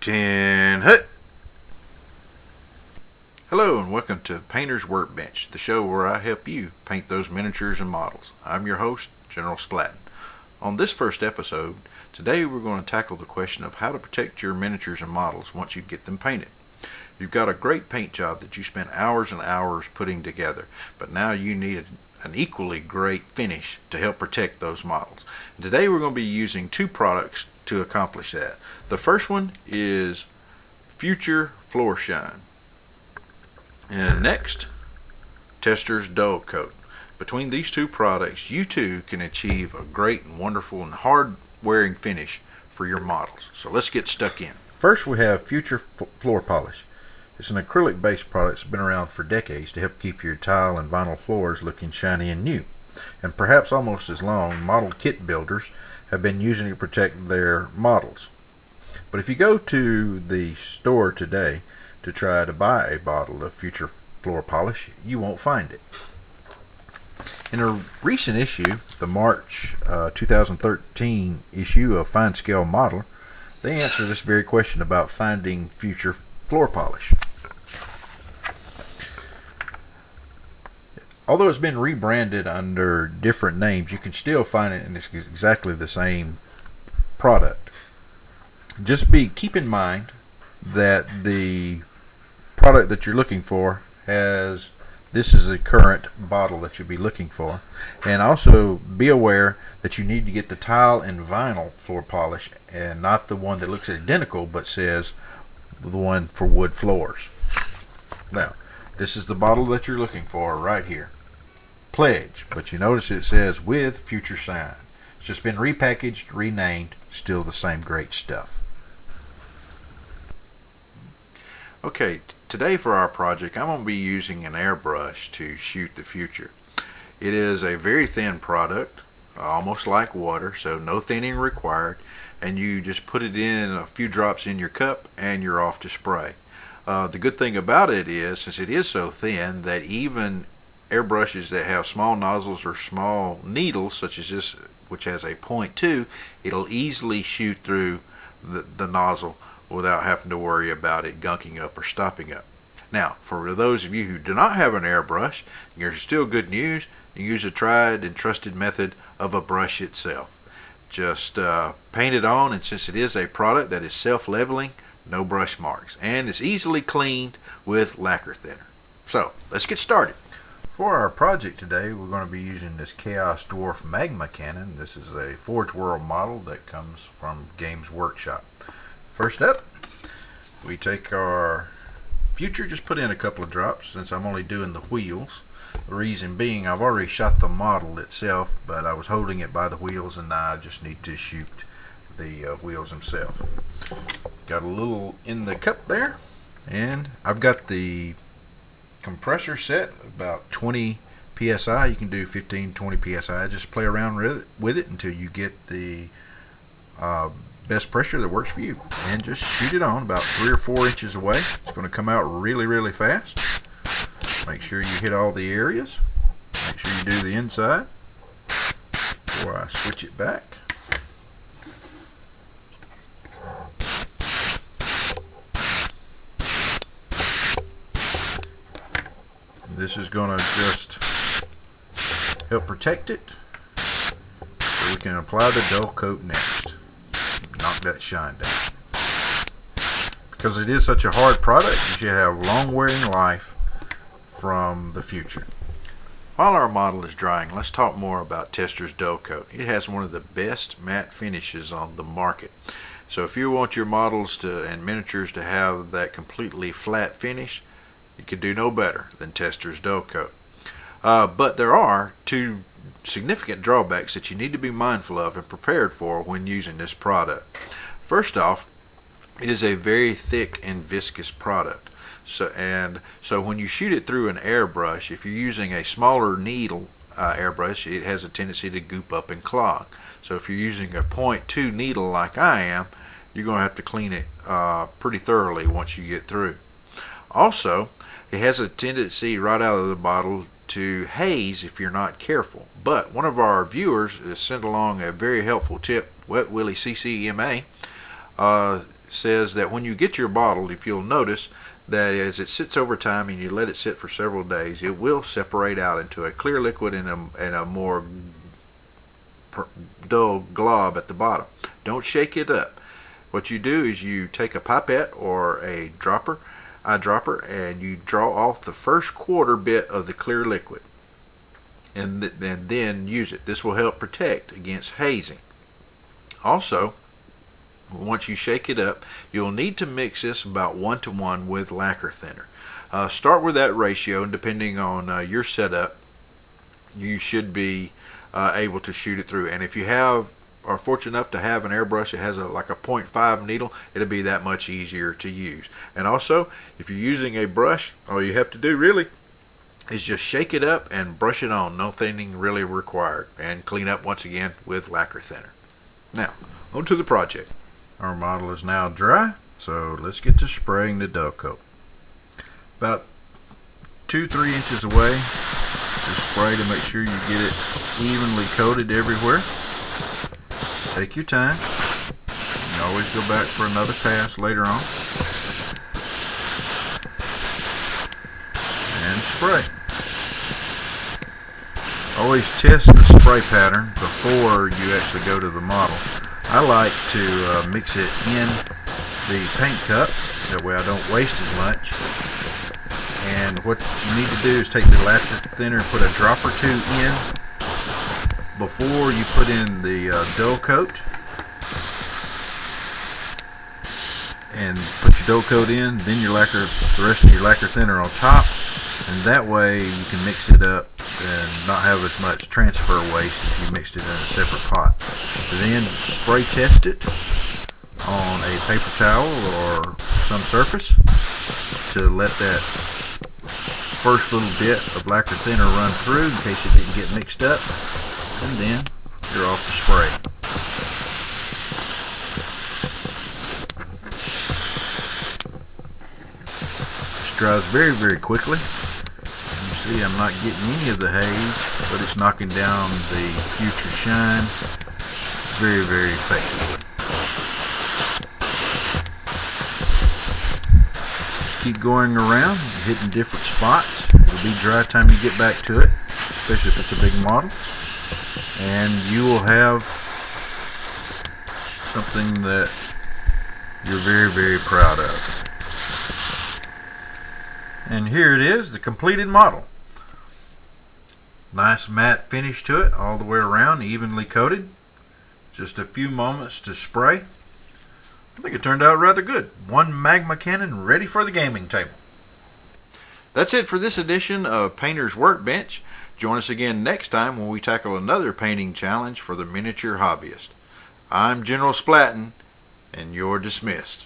Captain Hut. Hello and welcome to Painters Workbench, the show where I help you paint those miniatures and models. I'm your host, General Splatton. On this first episode, today we're going to tackle the question of how to protect your miniatures and models once you get them painted. You've got a great paint job that you spent hours and hours putting together, but now you need an equally great finish to help protect those models. And today we're going to be using two products to accomplish that. The first one is Future Floor Shine, and next, Testors Dullcote. Between these two products, you too can achieve a great and wonderful and hard-wearing finish for your models. So let's get stuck in. First, we have Future Floor Polish. It's an acrylic-based product that's been around for decades to help keep your tile and vinyl floors looking shiny and new. And perhaps almost as long, model kit builders have been using it to protect their models. But if you go to the store today to try to buy a bottle of Future Floor Polish, you won't find it. In a recent issue, the March 2013 issue of Fine Scale Model, they answer this very question about finding Future Floor Polish. Although it's been rebranded under different names, you can still find it, and it's exactly the same product. Just keep in mind that the product that you're looking for this is a current bottle that you'll be looking for, and also be aware that you need to get the tile and vinyl floor polish and not the one that looks identical but says the one for wood floors. Now, this is the bottle that you're looking for right here. Pledge, but you notice it says with future sign. It's just been repackaged, renamed, still the same great stuff. Okay, today for our project I'm going to be using an airbrush to shoot the future. It is a very thin product, almost like water, so no thinning required, and you just put it in a few drops in your cup and you're off to spray. The good thing about it is, since it is so thin, that even airbrushes that have small nozzles or small needles, such as this, which has a 0.2, it'll easily shoot through the nozzle without having to worry about it gunking up or stopping up. Now, for those of you who do not have an airbrush, there's still good news. You use a tried and trusted method of a brush itself. Just paint it on, and since it is a product that is self-leveling, no brush marks, and it's easily cleaned with lacquer thinner. So let's get started. For our project today, we're going to be using this Chaos Dwarf Magma Cannon. This is a Forge World model that comes from Games Workshop. First up, we take our future, just put in a couple of drops since I'm only doing the wheels. The reason being, I've already shot the model itself, but I was holding it by the wheels, and now I just need to shoot the wheels themselves. Got a little in the cup there, and I've got the compressor set about 20 psi. You can do 15-20 psi. Just play around with it until you get the best pressure that works for you, and just shoot it on about 3 or 4 inches away. It's going to come out really fast. Make sure you hit all the areas. Make sure you do the inside before I switch it back. This is going to just help protect it, so we can apply the dull coat next. Knock that shine down. Because it is such a hard product, you should have long wearing life from the future. While our model is drying, let's talk more about Testors Dullcote. It has one of the best matte finishes on the market. So if you want your models and miniatures to have that completely flat finish, you could do no better than Testors Dullcote. But there are two significant drawbacks that you need to be mindful of and prepared for when using this product. First off, it is a very thick and viscous product. So when you shoot it through an airbrush, if you're using a smaller needle airbrush, it has a tendency to goop up and clog. So if you're using a 0.2 needle like I am, you're going to have to clean it pretty thoroughly once you get through. Also, it has a tendency right out of the bottle to haze if you're not careful. But one of our viewers has sent along a very helpful tip, Wet Willie CCMA, says that when you get your bottle, if you'll notice that as it sits over time and you let it sit for several days, it will separate out into a clear liquid and a more dull glob at the bottom. Don't shake it up. What you do is you take a pipette or a eyedropper, and you draw off the first quarter bit of the clear liquid, and then use it. This will help protect against hazing. Also, once you shake it up, you'll need to mix this about 1-to-1 with lacquer thinner. Start with that ratio, and depending on your setup, you should be able to shoot it through. And if you are fortunate enough to have an airbrush that has like a 0.5 needle, it'll be that much easier to use. And also, if you're using a brush, all you have to do really is just shake it up and brush it on. No thinning really required. And clean up once again with lacquer thinner. Now, on to the project. Our model is now dry, so let's get to spraying the dull coat. About 2-3 inches away, just spray to make sure you get it evenly coated everywhere. Take your time. You can always go back for another pass later on. And spray. Always test the spray pattern before you actually go to the model. I like to mix it in the paint cup, that way I don't waste as much. And what you need to do is take the lacquer thinner and put a drop or two in before you put in the dull coat. And put your dull coat in, then the rest of your lacquer thinner on top, and that way you can mix it up and not have as much transfer waste if you mixed it in a separate pot. Then spray test it on a paper towel or some surface to let that first little bit of lacquer thinner run through in case it didn't get mixed up, and then you're off to spray. This dries very, very quickly. You see I'm not getting any of the haze, but it's knocking down the future shine very, very effectively. Keep going around, hitting different spots. It'll be dry time you get back to it, especially if it's a big model. And you will have something that you're very, very proud of. And here it is, the completed model. Nice matte finish to it all the way around, evenly coated. Just a few moments to spray. I think it turned out rather good. One magma cannon ready for the gaming table. That's it for this edition of Painters Workbench. Join us again next time when we tackle another painting challenge for the miniature hobbyist. I'm General Splatton, and you're dismissed.